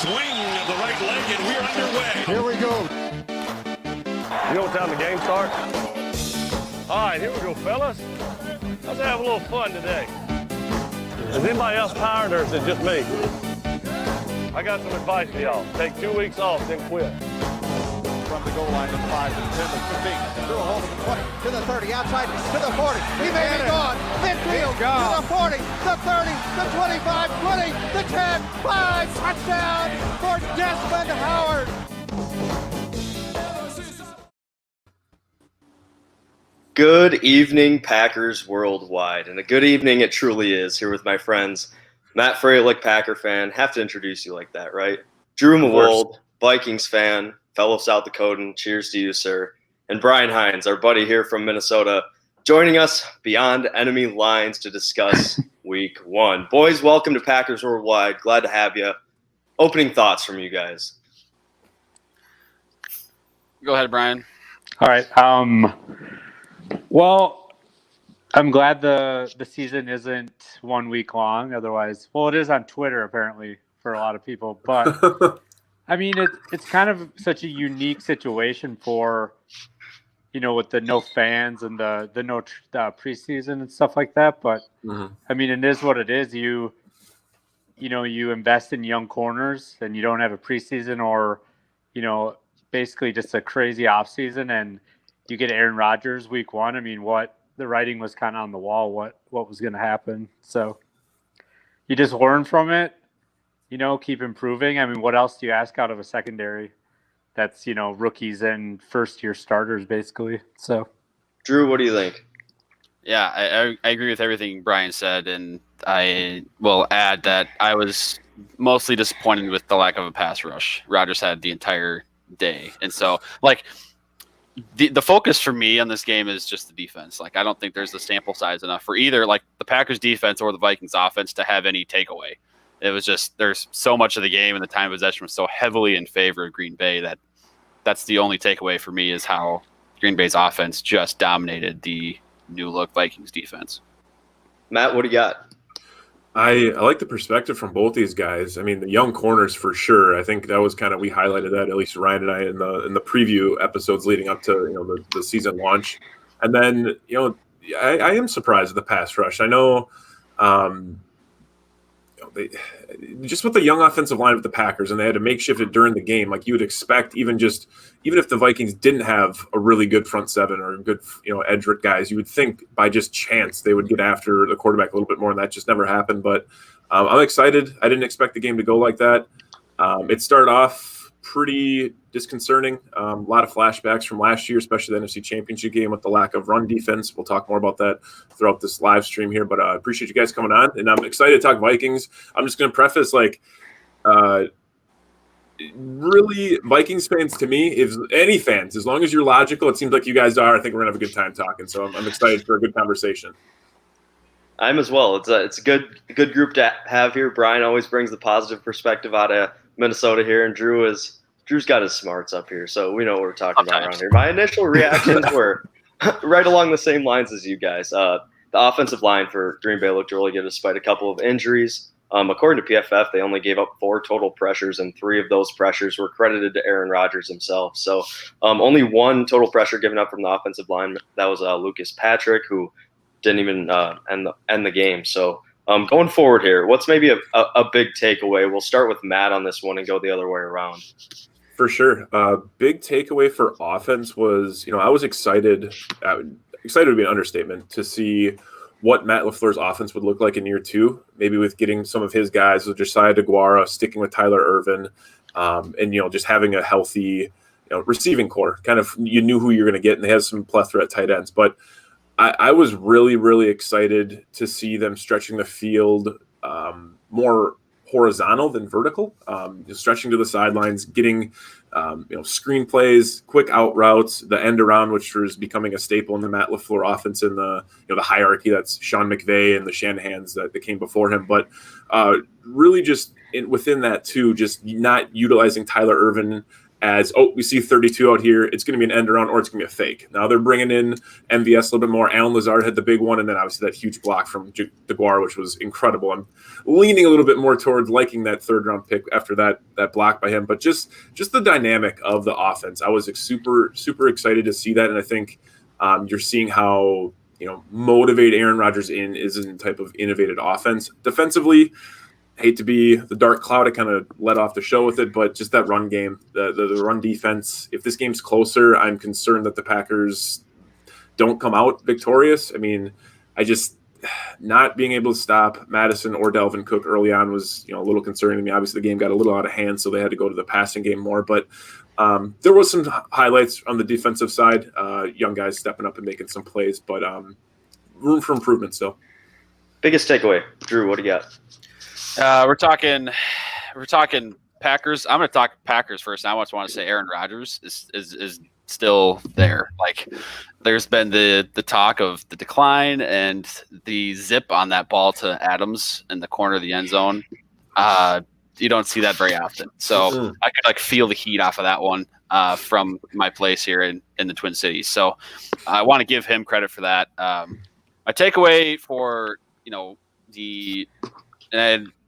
swing of the right leg, and we're underway. Here we go. You know what time the game starts? All right, here we go, fellas. Let's have a little fun today. Is anybody else tired, or is it just me? I got some advice for y'all. Take 2 weeks off, then quit. From the goal line to 5 to 10 to 15. Through a hole to the 20, to the 30, outside to the 40. He may be gone. Midfield to the 40, the 30, the 25, 20, the 10, 5. Touchdown for Desmond Howard. Good evening, Packers worldwide. And a good evening it truly is here with my friends. Matt Freilich, Packer fan. Have to introduce you like that, right? Drew Mawold, Vikings fan, fellow South Dakotan. Cheers to you, sir. And Brian Hines, our buddy here from Minnesota, joining us beyond enemy lines to discuss week one. Boys, welcome to Packers Worldwide. Glad to have you. Opening thoughts from you guys. Go ahead, Brian. All right. Well, I'm glad the season isn't 1 week long. Otherwise, well, it is on Twitter apparently for a lot of people. But I mean, it's kind of such a unique situation for, with the no fans and the no preseason and stuff like that. But I mean, it is what it is. You invest in young corners and you don't have a preseason or, basically just a crazy offseason, and you get Aaron Rodgers week one. I mean, the writing was kind of on the wall, what was going to happen. So you just learn from it, keep improving. I mean, what else do you ask out of a secondary that's, rookies and first-year starters, basically? So, Drew, what do you think? Yeah, I agree with everything Brian said, and I will add that I was mostly disappointed with the lack of a pass rush Rodgers had the entire day. And so, the focus for me on this game is just the defense. I don't think there's the sample size enough for either the Packers defense or the Vikings offense to have any takeaway. It was just, there's so much of the game and the time of possession was so heavily in favor of Green Bay that's the only takeaway for me, is how Green Bay's offense just dominated the new look Vikings defense. Matt, what do you got? I like the perspective from both these guys. I mean, the young corners for sure. I think that was kind of, we highlighted that, at least Ryan and I, in the preview episodes leading up to the season launch. And then I am surprised at the pass rush. I know, they just with the young offensive line of the Packers, and they had to makeshift it during the game. You would expect, even if the Vikings didn't have a really good front seven or good edge guys, you would think by just chance they would get after the quarterback a little bit more, and that just never happened. But I'm excited. I didn't expect the game to go like that. It started off pretty disconcerting. A lot of flashbacks from last year, especially the NFC Championship game with the lack of run defense. We'll talk more about that throughout this live stream here, but I appreciate you guys coming on, and I'm excited to talk Vikings. I'm just going to preface, really, Vikings fans, to me, if any fans, as long as you're logical, it seems like you guys are, I think we're going to have a good time talking, so I'm excited for a good conversation. I'm as well. It's a good group to have here. Brian always brings the positive perspective out of Minnesota here, and Drew's got his smarts up here, so we know what we're talking about around here. My initial reactions were right along the same lines as you guys. The offensive line for Green Bay looked really good despite a couple of injuries. According to PFF, they only gave up 4 total pressures, and 3 of those pressures were credited to Aaron Rodgers himself. So only 1 total pressure given up from the offensive line. That was Lucas Patrick, who didn't even end the game. So going forward here, what's maybe a big takeaway? We'll start with Matt on this one and go the other way around. For sure. Big takeaway for offense was, I was excited. Excited would be an understatement to see what Matt LaFleur's offense would look like in year 2, maybe with getting some of his guys, with Josiah DeGuara, sticking with Tyler Ervin, and, just having a healthy, receiving core. Kind of, you knew who you're going to get, and they had some plethora at tight ends. But I was really, really excited to see them stretching the field more horizontal than vertical, just stretching to the sidelines, getting screen plays, quick out routes, the end around, which was becoming a staple in the Matt LaFleur offense in the the hierarchy. That's Sean McVay and the Shanahans that came before him. But really just within that too, just not utilizing Tyler Ervin as, oh, we see 32 out here, it's going to be an end around or it's going to be a fake. Now they're bringing in MVS a little bit more. Alan Lazard had the big one, and then obviously that huge block from DeGuara, which was incredible. I'm leaning a little bit more towards liking that third-round pick after that block by him. But just the dynamic of the offense, I was super, super excited to see that, and I think you're seeing how motivate Aaron Rodgers is a type of innovative offense. Defensively, hate to be the dark cloud. I kind of let off the show with it, but just that run game, the run defense. If this game's closer, I'm concerned that the Packers don't come out victorious. I mean, not being able to stop Madison or Dalvin Cook early on was a little concerning to me. Obviously, the game got a little out of hand, so they had to go to the passing game more. But there was some highlights on the defensive side. Young guys stepping up and making some plays, but room for improvement still. Biggest takeaway, Drew. What do you got? We're talking Packers. I'm going to talk Packers first. I just want to say Aaron Rodgers is still there. Like, there's been the talk of the decline and the zip on that ball to Adams in the corner of the end zone. You don't see that very often. So I could feel the heat off of that one from my place here in the Twin Cities. So I want to give him credit for that. My takeaway for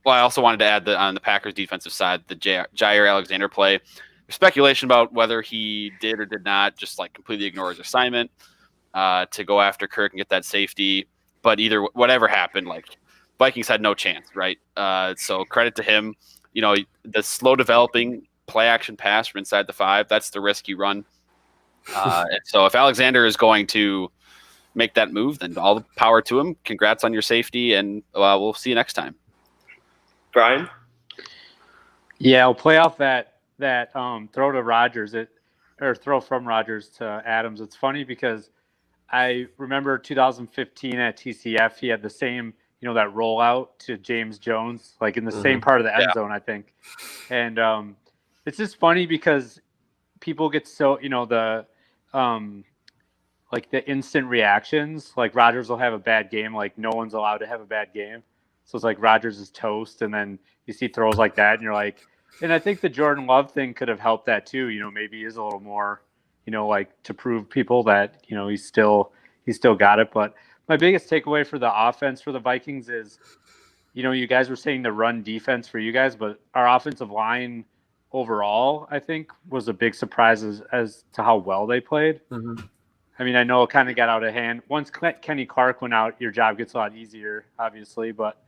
I also wanted to add on the Packers defensive side, the Jair Alexander play. There's speculation about whether he did or did not just completely ignore his assignment to go after Kirk and get that safety. But whatever happened, Vikings had no chance, right? So credit to him. The slow developing play action pass from inside the 5, that's the risk you run. And so if Alexander is going to make that move, then all the power to him. Congrats on your safety, and we'll see you next time. Brian? Yeah, I'll play off that throw to Rodgers, or throw from Rodgers to Adams. It's funny because I remember 2015 at TCF, he had the same, that rollout to James Jones, in the same part of the end zone, I think. And it's just funny because people get so, the instant reactions. Rodgers will have a bad game, no one's allowed to have a bad game. So it's Rodgers is toast, and then you see throws like that, and you're like, and I think the Jordan Love thing could have helped that too. Maybe he's a little more, to prove people that he's still got it. But my biggest takeaway for the offense for the Vikings is, you guys were saying the run defense for you guys, but our offensive line overall, I think, was a big surprise as to how well they played. Mm-hmm. I mean, I know it kind of got out of hand. Once Kenny Clark went out, your job gets a lot easier, obviously, but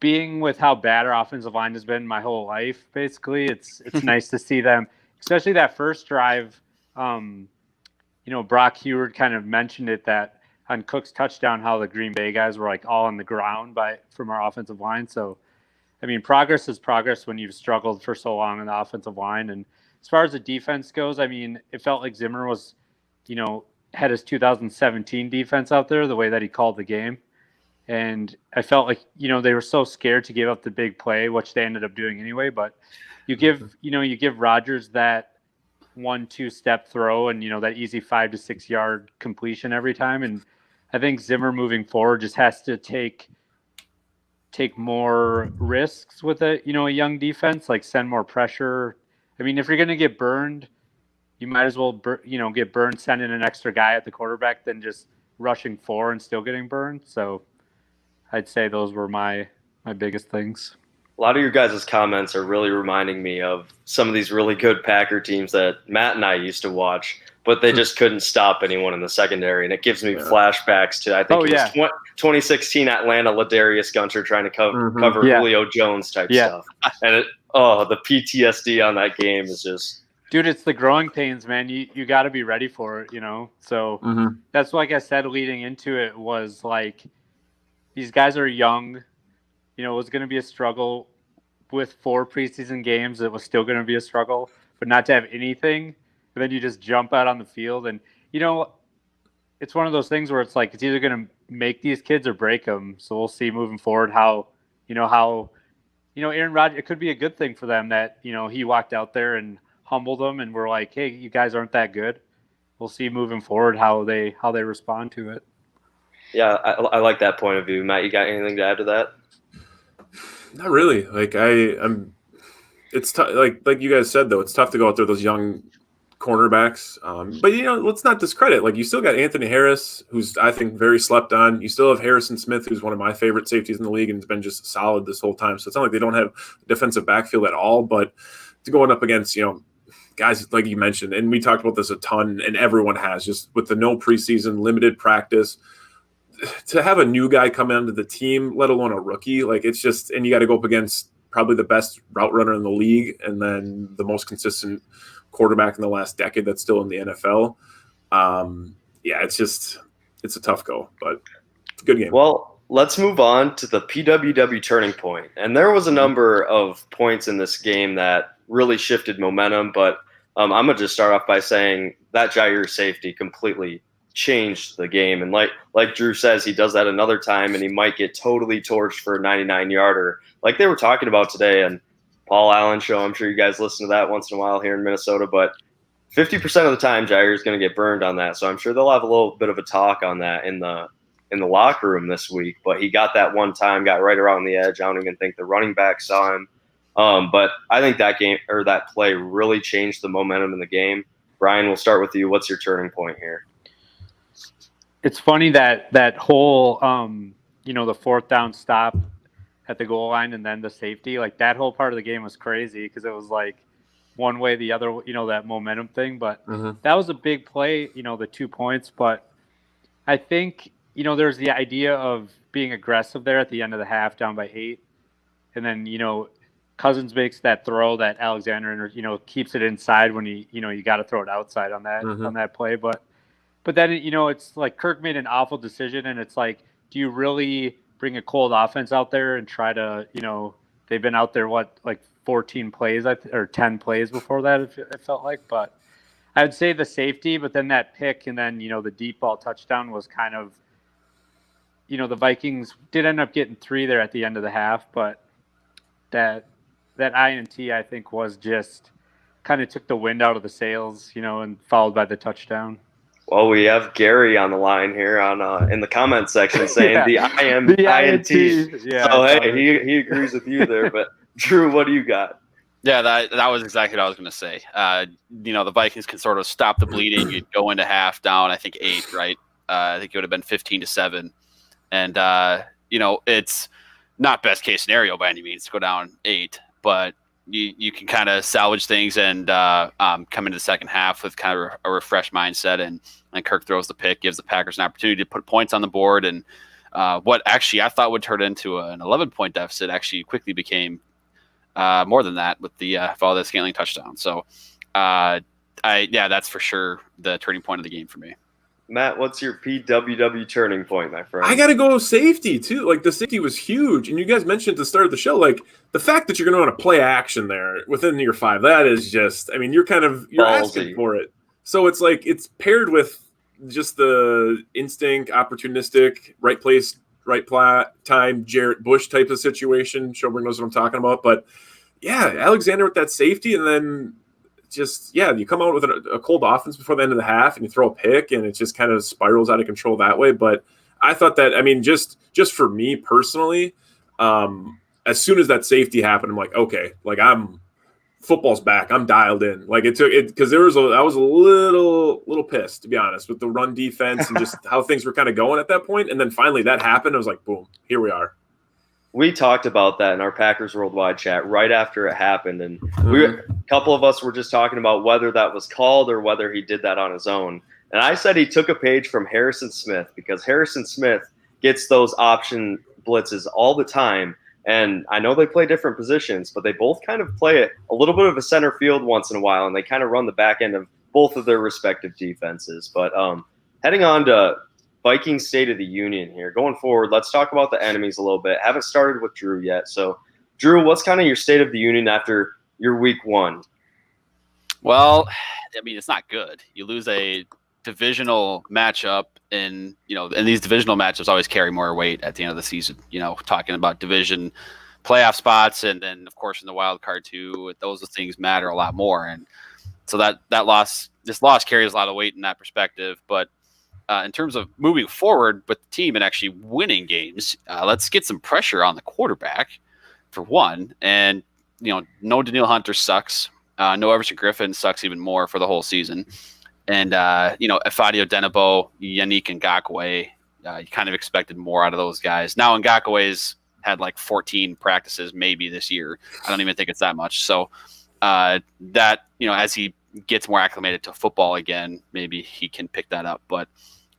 being with how bad our offensive line has been my whole life, basically, it's nice to see them, especially that first drive. Brock Heward kind of mentioned it that on Cook's touchdown, how the Green Bay guys were all on the ground from our offensive line. So, I mean, progress is progress when you've struggled for so long on the offensive line. And as far as the defense goes, I mean, it felt like Zimmer was, had his 2017 defense out there, the way that he called the game. And I felt like, they were so scared to give up the big play, which they ended up doing anyway. But you give Rodgers that 1-2 step throw and, that easy 5 to 6 yard completion every time. And I think Zimmer moving forward just has to take more risks with a young defense, send more pressure. I mean, if you're going to get burned, you might as well, get burned, sending an extra guy at the quarterback than just rushing 4 and still getting burned. So I'd say those were my biggest things. A lot of your guys' comments are really reminding me of some of these really good Packer teams that Matt and I used to watch, but they just couldn't stop anyone in the secondary. And it gives me flashbacks to, I think it was 2016 Atlanta, Ladarius Gunter trying to cover Julio Jones type stuff. And the PTSD on that game is just... Dude, it's the growing pains, man. You got to be ready for it, So that's like I said leading into it was these guys are young. It was going to be a struggle with 4 preseason games. It was still going to be a struggle, but not to have anything. And then you just jump out on the field. And, it's one of those things where it's it's either going to make these kids or break them. So we'll see moving forward how Aaron Rodgers, it could be a good thing for them that, he walked out there and humbled them and we're like, hey, you guys aren't that good. We'll see moving forward how they respond to it. Yeah, I like that point of view. Matt, you got anything to add to that? Not really. it's tough. Like you guys said, though, it's tough to go out there with those young cornerbacks. But let's not discredit. Like, you still got Anthony Harris, who's I think very slept on. You still have Harrison Smith, who's one of my favorite safeties in the league and has been just solid this whole time. So it's not like they don't have defensive backfield at all. But to going up against guys like you mentioned, and we talked about this a ton, and everyone has, just with the no preseason, limited practice, to have a new guy come into the team, let alone a rookie, like it's just, and you got to go up against probably the best route runner in the league, and then the most consistent quarterback in the last decade that's still in the NFL. It's a tough go, but it's a good game. Well, let's move on to the PWW Turning Point. And there was a number of points in this game that really shifted momentum, but I'm going to just start off by saying that Jair safety completely changed the game. And like Drew says, he does that another time, and he might get totally torched for a 99-yarder. Like they were talking about today, and Paul Allen show, I'm sure you guys listen to that once in a while here in Minnesota, but 50% of the time Jair is going to get burned on that. So I'm sure they'll have a little bit of a talk on that in the locker room this week. But he got that one time, got right around the edge. I don't even think the running back saw him. But I think that play really changed the momentum in the game. Brian, we'll start with you. What's your turning point here? It's funny that whole, the fourth down stop at the goal line and then the safety, like that whole part of the game was crazy because it was like one way, the other, that momentum thing. But that was a big play, the 2 points. But I think, there's the idea of being aggressive there at the end of the half, down by 8. And then, Cousins makes that throw that Alexander, keeps it inside when you got to throw it outside on that play. But then, it's like Kirk made an awful decision, and it's like, do you really bring a cold offense out there and try to, they've been out there, 14 plays or 10 plays before that, it felt like. But I would say the safety, but then that pick and then, the deep ball touchdown was kind of, the Vikings did end up getting 3 there at the end of the half, but that INT, I think, was just kind of took the wind out of the sails, and followed by the touchdown. Well, we have Gary on the line here in the comment section saying the INT. Yeah, so, hey, he agrees with you there. But, Drew, what do you got? Yeah, that was exactly what I was going to say. The Vikings can sort of stop the bleeding. You'd go into half down, I think, 8, right? I think it would have been 15-7. And, it's not best case scenario by any means to go down 8, but you can kind of salvage things and come into the second half with kind of a refreshed mindset. And Kirk throws the pick, gives the Packers an opportunity to put points on the board. And what actually I thought would turn into an 11-point deficit actually quickly became more than that with the Valdez-Scantling touchdown. So, that's for sure the turning point of the game for me. Matt, what's your PWW turning point, my friend? I got to go safety, too. Like, the safety was huge. And you guys mentioned at the start of the show, like, the fact that you're going to want to play action there within your 5, that is just, I mean, you're asking for it. So it's like, it's paired with just the instinct, opportunistic, right place, right time, Jarrett Bush type of situation. Schoberg knows what I'm talking about. But, yeah, Alexander with that safety, and then you come out with a cold offense before the end of the half and you throw a pick and it just kind of spirals out of control that way. But I thought that, I mean, just for me personally, as soon as that safety happened, I'm like, okay, like football's back. I'm dialed in. Like it took it because I was a little pissed, to be honest, with the run defense and just how things were kind of going at that point. And then finally that happened. I was like, boom, here we are. We talked about that in our Packers Worldwide chat right after it happened, and a couple of us were just talking about whether that was called or whether he did that on his own. And I said he took a page from Harrison Smith because Harrison Smith gets those option blitzes all the time, and I know they play different positions, but they both kind of play a little bit of a center field once in a while, and they kind of run the back end of both of their respective defenses. But heading on to Vikings State of the Union here. Going forward, let's talk about the enemies a little bit. Haven't started with Drew yet. So, Drew, what's kind of your State of the Union after your week 1? Well, I mean, it's not good. You lose a divisional matchup, and these divisional matchups always carry more weight at the end of the season. Talking about division playoff spots, and then of course in the wild card too, those things matter a lot more. And so this loss carries a lot of weight in that perspective. But in terms of moving forward with the team and actually winning games, let's get some pressure on the quarterback for one. And no Daniil Hunter sucks. No Everson Griffin sucks even more for the whole season. And, Efadio Denebo, Yannick Ngakoue, you kind of expected more out of those guys. Now Ngakoue's had like 14 practices maybe this year. I don't even think it's that much. So that, as he gets more acclimated to football again, maybe he can pick that up. But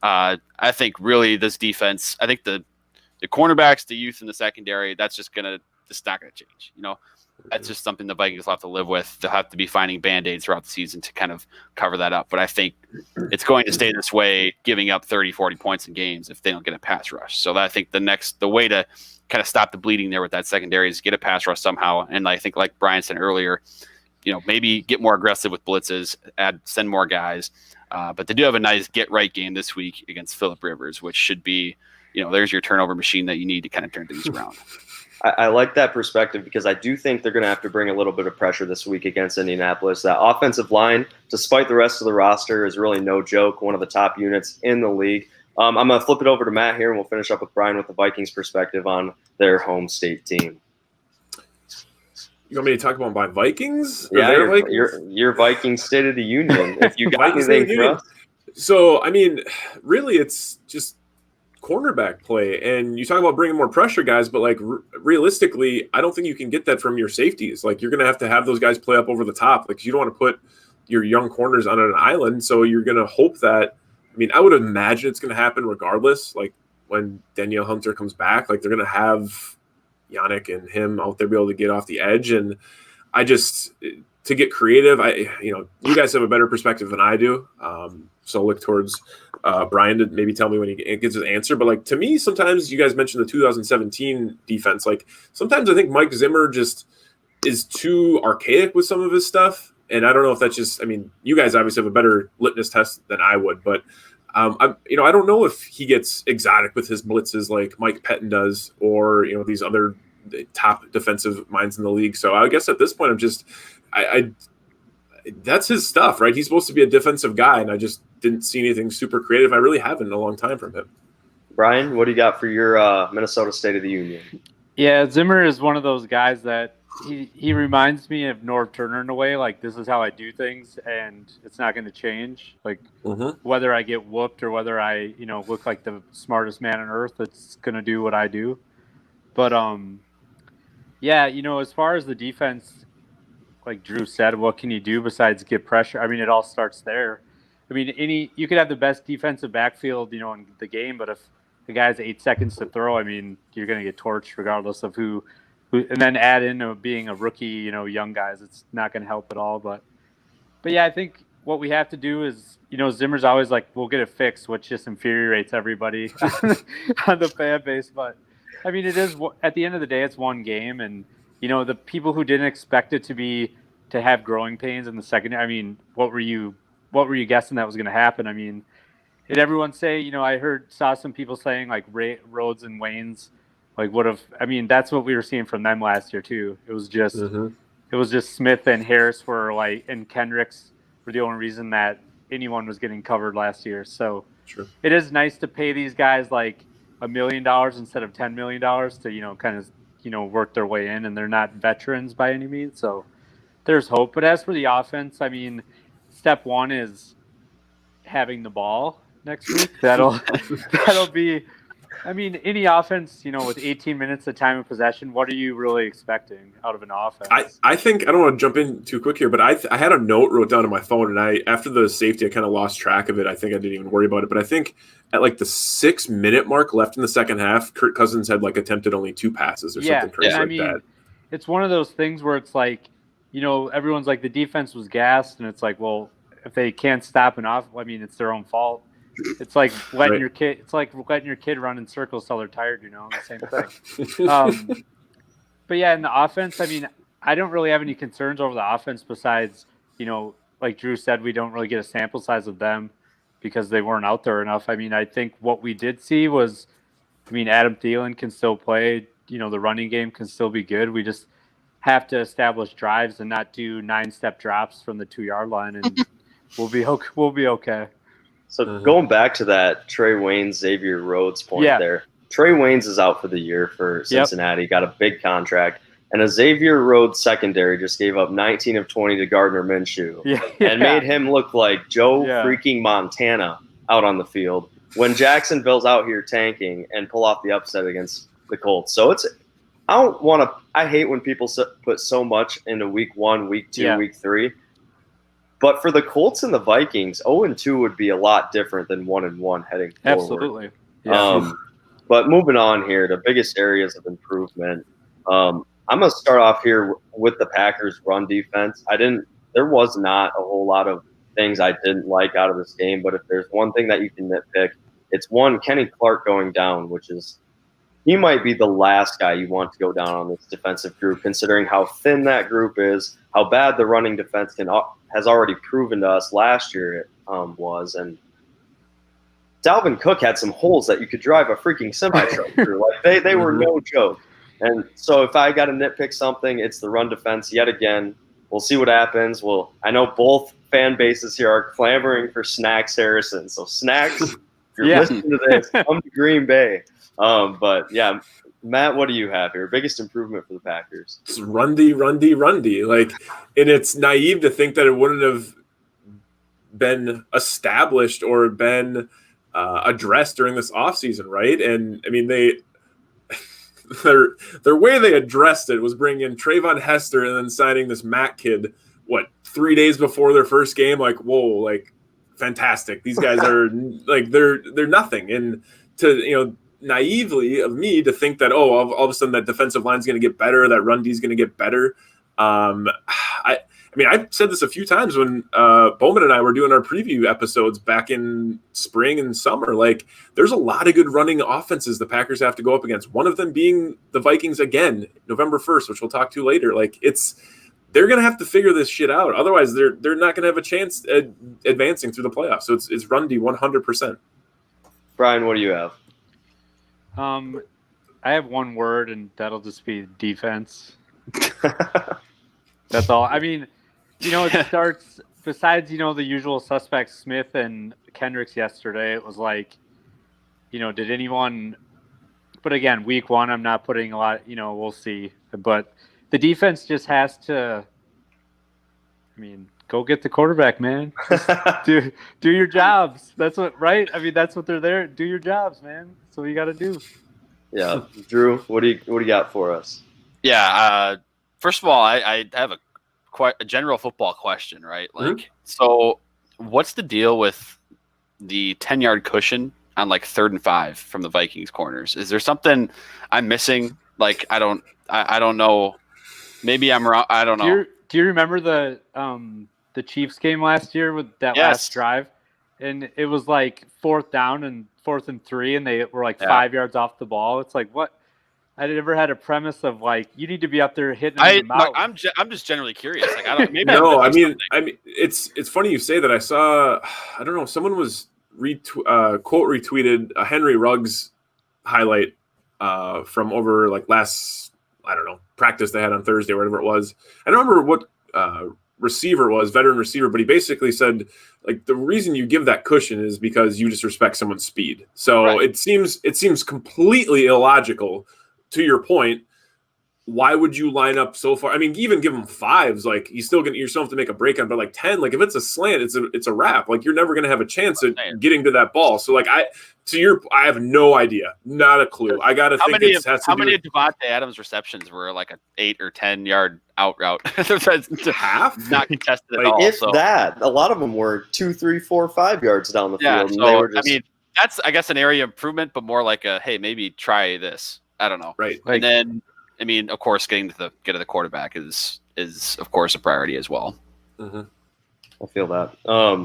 I think really this defense, I think the cornerbacks, the youth in the secondary, that's not going to change. That's just something the Vikings will have to live with. They'll have to be finding Band-Aids throughout the season to kind of cover that up. But I think it's going to stay this way, giving up 30, 40 points in games if they don't get a pass rush. So I think the way to kind of stop the bleeding there with that secondary is get a pass rush somehow. And I think, like Brian said earlier, maybe get more aggressive with blitzes, send more guys. But they do have a nice get-right game this week against Phillip Rivers, which should be, there's your turnover machine that you need to kind of turn things around. I like that perspective because I do think they're going to have to bring a little bit of pressure this week against Indianapolis. That offensive line, despite the rest of the roster, is really no joke. One of the top units in the league. I'm going to flip it over to Matt here, and we'll finish up with Brian with the Vikings perspective on their home state team. You want me to talk about my Vikings? Yeah, your Vikings State of the Union. If you got anything for us. So, really it's just cornerback play. And you talk about bringing more pressure, guys, but realistically, I don't think you can get that from your safeties. You're going to have those guys play up over the top. You don't want to put your young corners on an island. So you're going to hope that, I would imagine it's going to happen regardless. When Danielle Hunter comes back, they're going to have Yannick and him out there be able to get off the edge. And to get creative, you guys have a better perspective than I do. So I'll look towards Brian to maybe tell me when he gets his answer. But to me, sometimes you guys mentioned the 2017 defense. Sometimes I think Mike Zimmer just is too archaic with some of his stuff. And I don't know if that's just, you guys obviously have a better litmus test than I would, but I don't know if he gets exotic with his blitzes like Mike Pettin does, or, these other top defensive minds in the league. So I guess at this point, that's his stuff, right? He's supposed to be a defensive guy, and I just didn't see anything super creative. I really haven't in a long time from him. Brian, what do you got for your Minnesota State of the Union? Yeah, Zimmer is one of those guys that he reminds me of Norv Turner in a way. This is how I do things, and it's not going to change. Whether I get whooped or whether I, look like the smartest man on earth, it's going to do what I do. But, as far as the defense, like Drew said, what can you do besides get pressure? It all starts there. You could have the best defensive backfield, in the game, but if the guy has 8 seconds to throw, you're going to get torched regardless of who, and then add in being a rookie, young guys, it's not going to help at all. But yeah, I think what we have to do is, Zimmer's always we'll get it fixed, which just infuriates everybody on the fan base. But it is, at the end of the day, it's one game, and the people who didn't expect it to have growing pains in the second, what were you guessing that was going to happen? Did everyone say, I saw some people saying Rhodes and Waynes would have, that's what we were seeing from them last year too. It was just, It was just Smith and Harris and Kendricks were the only reason that anyone was getting covered last year. So It is nice to pay these guys $1 million instead of $10 million to, kind of, work their way in, and they're not veterans by any means. So there's hope. But as for the offense, step one is having the ball next week. That'll be, any offense, with 18 minutes of time of possession, what are you really expecting out of an offense? I think, I don't want to jump in too quick here, but I had a note wrote down on my phone, and after the safety, I kind of lost track of it. I think I didn't even worry about it, but I think at the 6-minute mark left in the second half, Kirk Cousins had attempted only 2 passes or something crazy like that. It's one of those things where it's everyone's the defense was gassed, and it's well, if they can't stop an off, it's their own fault. It's letting your kid. It's letting your kid run in circles till they're tired. The same thing. But yeah, in the offense, I don't really have any concerns over the offense besides, like Drew said, we don't really get a sample size of them because they weren't out there enough. I think what we did see was, Adam Thielen can still play. The running game can still be good. We just have to establish drives and not do 9-step drops from the 2-yard line, and we'll be okay. So going back to that Trey Waynes, Xavier Rhodes point there, Trey Waynes is out for the year for Cincinnati. Got a big contract. and a Xavier Rhodes secondary just gave up 19 of 20 to Gardner Minshew and made him look like Joe freaking Montana out on the field when Jacksonville's out here tanking and pull off the upset against the Colts. So I hate when people put so much into week 1, week 2, week 3. But for the Colts and the Vikings, 0-2 would be a lot different than 1-1 heading forward. Absolutely. Yeah. But moving on here, the biggest areas of improvement. I'm going to start off here with the Packers' run defense. There was not a whole lot of things I didn't like out of this game, but if there's one thing that you can nitpick, it's one, Kenny Clark going down, he might be the last guy you want to go down on this defensive group, considering how thin that group is, how bad the running defense has already proven to us last year it was, and Dalvin Cook had some holes that you could drive a freaking semi-truck through. Like they were no joke. And so if I got to nitpick something, it's the run defense yet again. We'll see what happens. I know both fan bases here are clamoring for Snacks Harrison. So Snacks, if you're listening to this, come to Green Bay. But yeah, Matt, what do you have here? Biggest improvement for the Packers? It's rundy. Like, and it's naive to think that it wouldn't have been established or been addressed during this offseason, right? And I mean, their way they addressed it was bringing in Trayvon Hester and then signing this Matt kid, 3 days before their first game? Like, whoa, like, fantastic. These guys are like, they're nothing. And to, naively of me to think that, all of a sudden that defensive line is going to get better, that run D is going to get better. I mean, I've said this a few times when Bowman and I were doing our preview episodes back in spring and summer. Like, there's a lot of good running offenses the Packers have to go up against. One of them being the Vikings again, November 1st, which we'll talk to later. Like, they're going to have to figure this shit out. Otherwise, they're not going to have a chance at advancing through the playoffs. So it's run D 100%. Brian, what do you have? I have one word, and that'll just be defense. That's all. I mean, it starts, besides, the usual suspects, Smith and Kendricks yesterday, it was like, did anyone, but again, week 1, I'm not putting a lot, we'll see. But the defense just has to, go get the quarterback, man. do your jobs. That's what, right? That's what they're there. Do your jobs, man. That's what you got to do. Yeah. Drew, what do you got for us? Yeah. First of all, I have a general football question, right? Like, so what's the deal with the 10-yard cushion on 3rd and 5 from the Vikings corners? Is there something I'm missing? Like, I don't know. Maybe I'm wrong. I don't know. Do you remember the Chiefs game last year with that last drive? And it was 4th down and 4th and 3, and they were 5 yards off the ball. It's like, what? I never had a premise of you need to be up there hitting them in the mouth. I'm just generally curious. I don't. Maybe no, I mean, it's funny you say that. I saw, I don't know, someone was quote retweeted a Henry Ruggs highlight from over last, I don't know, practice they had on Thursday or whatever it was. I don't remember what receiver it was, veteran receiver, but he basically said the reason you give that cushion is because you disrespect someone's speed. So it seems completely illogical. To your point, why would you line up so far? I mean, even give them 5s, you still have to make a break on, but 10, if it's a slant, it's a wrap. You're never going to have a chance at getting to that ball. So I have no idea, not a clue. I got to think it has to do. How many of Devontae Adams' receptions were an 8 or 10 yard out route? Half, not contested at all. If that, a lot of them were 2, 3, 4, 5 yards down the field. So, and they were just... that's a area of improvement, but more hey, maybe try this. I don't know. Right. And then, of course, getting to the quarterback is of course a priority as well. Mm-hmm. I feel that.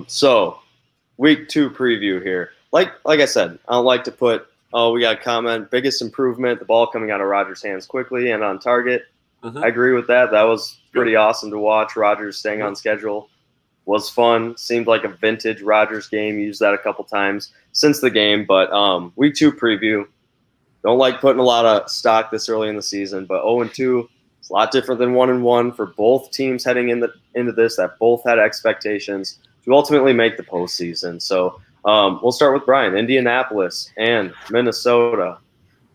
So week 2 preview here. Like I said, I don't like to put, we got a comment, biggest improvement, the ball coming out of Rodgers' hands quickly and on target. Mm-hmm. I agree with that. That was pretty awesome to watch. Rodgers staying on schedule was fun. Seemed like a vintage Rodgers game. Used that a couple times since the game. But week 2 preview. Don't like putting a lot of stock this early in the season, but 0-2 is a lot different than 1-1 for both teams heading into this that both had expectations to ultimately make the postseason. So we'll start with Brian. Indianapolis and Minnesota.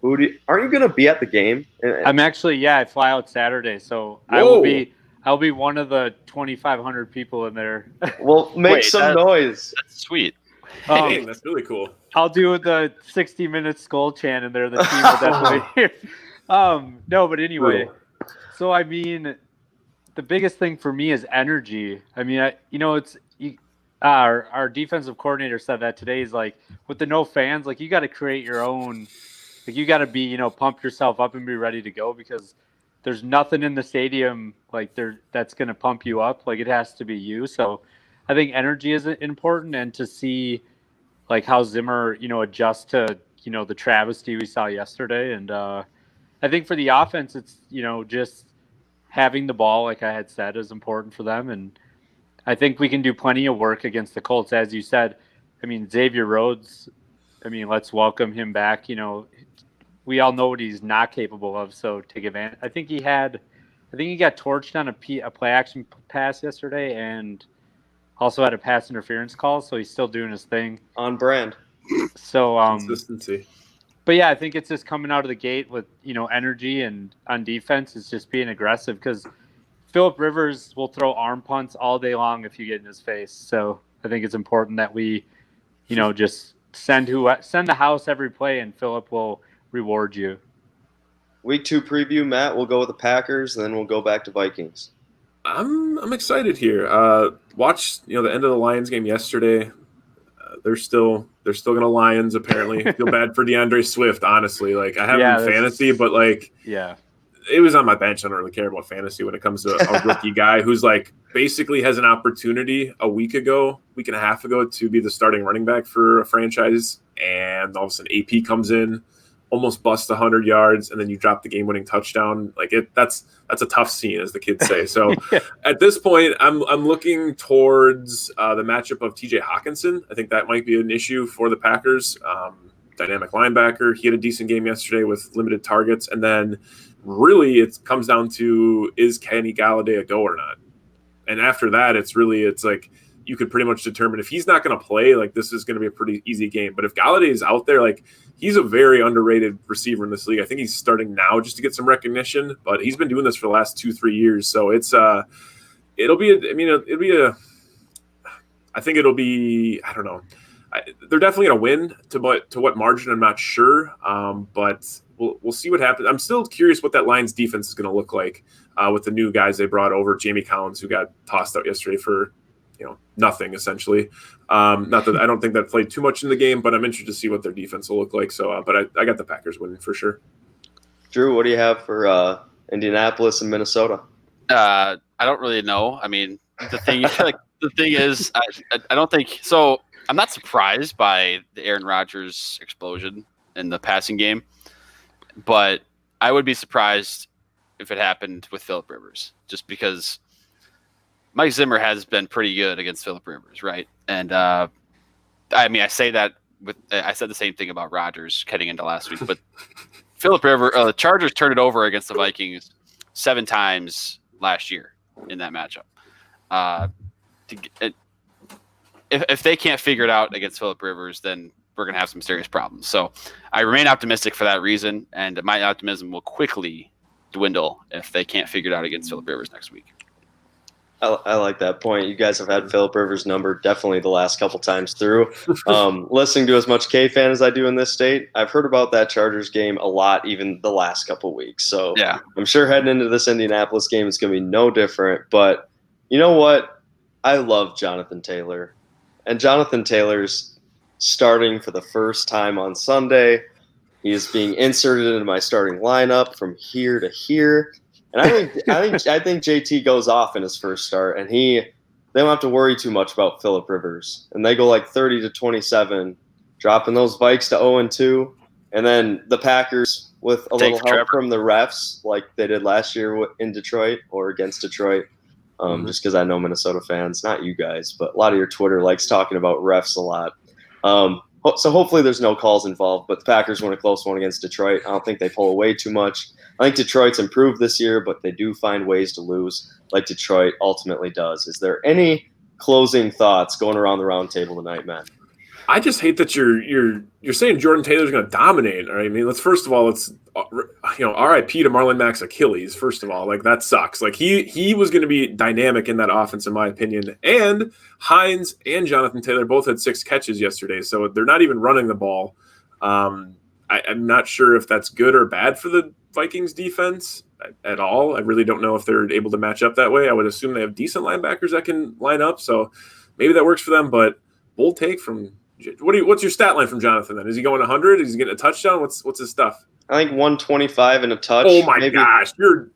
Aren't you going to be at the game? I'm actually, I fly out Saturday, so Whoa. I'll be one of the 2,500 people in there. Well, make some noise. That's sweet. Dang, that's really cool. I'll do the 60-minute skull chant in there. The team will definitely hear. No, but anyway. Brutal. So I mean, the biggest thing for me is energy. I mean, our defensive coordinator said that today. Is like, with the no fans, like, you got to create your own. Like, you got to be, pump yourself up and be ready to go, because there's nothing in the stadium that's going to pump you up. Like, it has to be you. So I think energy is important, and to see like how Zimmer, adjusts to, the travesty we saw yesterday. And I think for the offense, it's, just having the ball, like I had said, is important for them. And I think we can do plenty of work against the Colts. As you said, I mean, Xavier Rhodes, let's welcome him back. We all know what he's not capable of, so take advantage. I think he got torched on a play action pass yesterday, and also had a pass interference call, so he's still doing his thing. On brand. So Consistency. But yeah, I think it's just coming out of the gate with, energy, and on defense, it's just being aggressive, because Phillip Rivers will throw arm punts all day long if you get in his face. So I think it's important that we, just send the house every play, and Phillip will reward you. Week 2 preview, Matt. We'll go with the Packers, and then we'll go back to Vikings. I'm excited here. Watched the end of the Lions game yesterday. They're still gonna Lions apparently. Feel bad for DeAndre Swift, honestly. Like, I have him in fantasy, but it was on my bench. I don't really care about fantasy when it comes to a rookie guy who's like basically has an opportunity a week and a half ago to be the starting running back for a franchise, and all of a sudden AP comes in, almost busts 100 yards, and then you drop the game-winning touchdown. Like, that's a tough scene, as the kids say. So at this point, I'm looking towards the matchup of TJ Hawkinson. I think that might be an issue for the Packers. Dynamic linebacker. He had a decent game yesterday with limited targets. And then really it comes down to, is Kenny Galladay a go or not? And after that, it's like you could pretty much determine if he's not going to play, like, this is going to be a pretty easy game. But if Galladay is out there, like, he's a very underrated receiver in this league. I think he's starting now just to get some recognition, but he's been doing this for the last 2-3 years. So it's I don't know. They're definitely going to win to what margin, I'm not sure. But we'll see what happens. I'm still curious what that Lions defense is going to look like with the new guys they brought over. Jamie Collins, who got tossed out yesterday for nothing, essentially. Not that I don't think that played too much in the game, but I'm interested to see what their defense will look like. So, but I got the Packers winning for sure. Drew, what do you have for Indianapolis and Minnesota? I don't really know. I mean, the thing is, I don't think so. I'm not surprised by the Aaron Rodgers explosion in the passing game, but I would be surprised if it happened with Phillip Rivers, just because Mike Zimmer has been pretty good against Phillip Rivers, right? And I say that I said the same thing about Rodgers heading into last week, but Phillip Rivers, the Chargers turned it over against the Vikings 7 times last year in that matchup. If they can't figure it out against Phillip Rivers, then we're going to have some serious problems. So I remain optimistic for that reason, and my optimism will quickly dwindle if they can't figure it out against Phillip Rivers next week. I like that point. You guys have had Phillip Rivers' number definitely the last couple times through. Listening to as much K-fan as I do in this state, I've heard about that Chargers game a lot, even the last couple weeks. So yeah, I'm sure heading into this Indianapolis game, it's going to be no different. But you know what? I love Jonathan Taylor. And Jonathan Taylor's starting for the first time on Sunday. He is being inserted into my starting lineup from here to here. And I think JT goes off in his first start, and they don't have to worry too much about Phillip Rivers. And they go like 30-27, dropping those Vikes to 0-2. And then the Packers, with a little help from the refs, like they did last year in Detroit or against Detroit, just because I know Minnesota fans, not you guys, but a lot of your Twitter likes talking about refs a lot. So hopefully there's no calls involved, but the Packers win a close one against Detroit. I don't think they pull away too much. I think Detroit's improved this year, but they do find ways to lose, like Detroit ultimately does. Is there any closing thoughts going around the round table tonight, Matt? I just hate that you're saying Jordan Taylor's going to dominate. Right? I mean, let's RIP to Marlon Mack's Achilles. First of all, like that sucks. Like he was going to be dynamic in that offense, in my opinion. And Hines and Jonathan Taylor both had 6 catches yesterday, so they're not even running the ball. I'm not sure if that's good or bad for the Vikings defense at all. I really don't know if they're able to match up that way. I would assume they have decent linebackers that can line up, so maybe that works for them. But bold take from. What's your stat line from Jonathan then? Is he going 100? Is he getting a touchdown? What's his stuff? I think 125 and a touch. Oh my gosh, you're.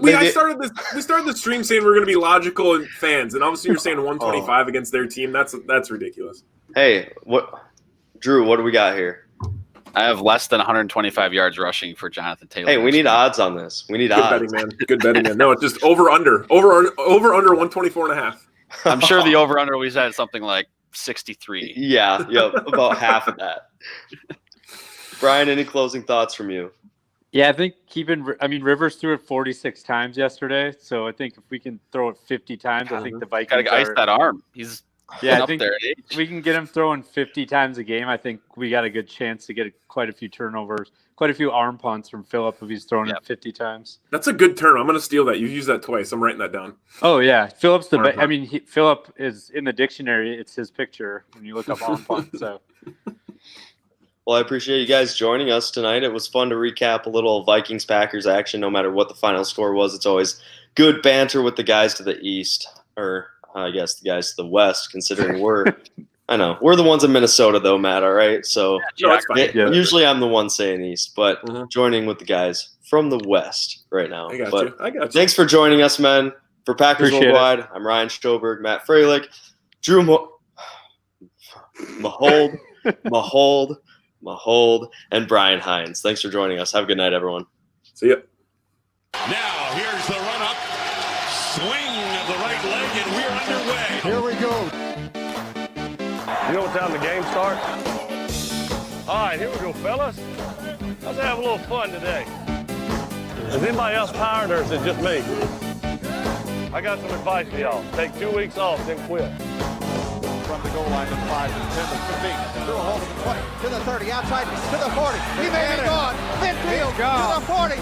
We started the stream saying we're going to be logical and fans, and obviously you're saying 125 against their team. That's ridiculous. Hey, Drew? What do we got here? I have less than 125 yards rushing for Jonathan Taylor. Hey, we need odds on this. We need odds. Betting, man. Good betting, man. No, it's just over under 124 and a half. I'm sure the over under we said something like 63. Yeah, about half of that. Brian, any closing thoughts from you? Yeah, I think Rivers threw it 46 times yesterday, so I think if we can throw it 50 times, I think the Vikings gotta ice that arm. He's I up think there. if we can get him throwing 50 times a game, I think we got a good chance to get quite a few turnovers, quite a few arm punts from Phillip if he's throwing it 50 times. That's a good term. I'm going to steal that. You've used that twice. I'm writing that down. Oh, yeah. Phillip's Phillip is in the dictionary. It's his picture when you look up arm punt. So. Well, I appreciate you guys joining us tonight. It was fun to recap a little Vikings-Packers action. No matter what the final score was, it's always good banter with the guys to the east, or I guess the guys to the west, considering we're the ones in Minnesota, though, Matt, all right? So usually I'm the one saying east, but joining with the guys from the west right now. I got you. Thanks for joining us, man. For Packers Worldwide, I'm Ryan Schoberg, Matt Freilich, Drew Mahold, and Brian Hines. Thanks for joining us. Have a good night, everyone. See ya. Now, here's the run-up. Swing of the right leg, and we're underway. Here we go. You know what time the game starts? All right, here we go, fellas. Let's have a little fun today. Is anybody else tired, or is it just me? I got some advice for y'all. Take 2 weeks off, then quit. From the goal line to 5 to 10 to 15. Through a hole to the 20, to the 30, outside, to the 40. He may be gone. Midfield, to the 40,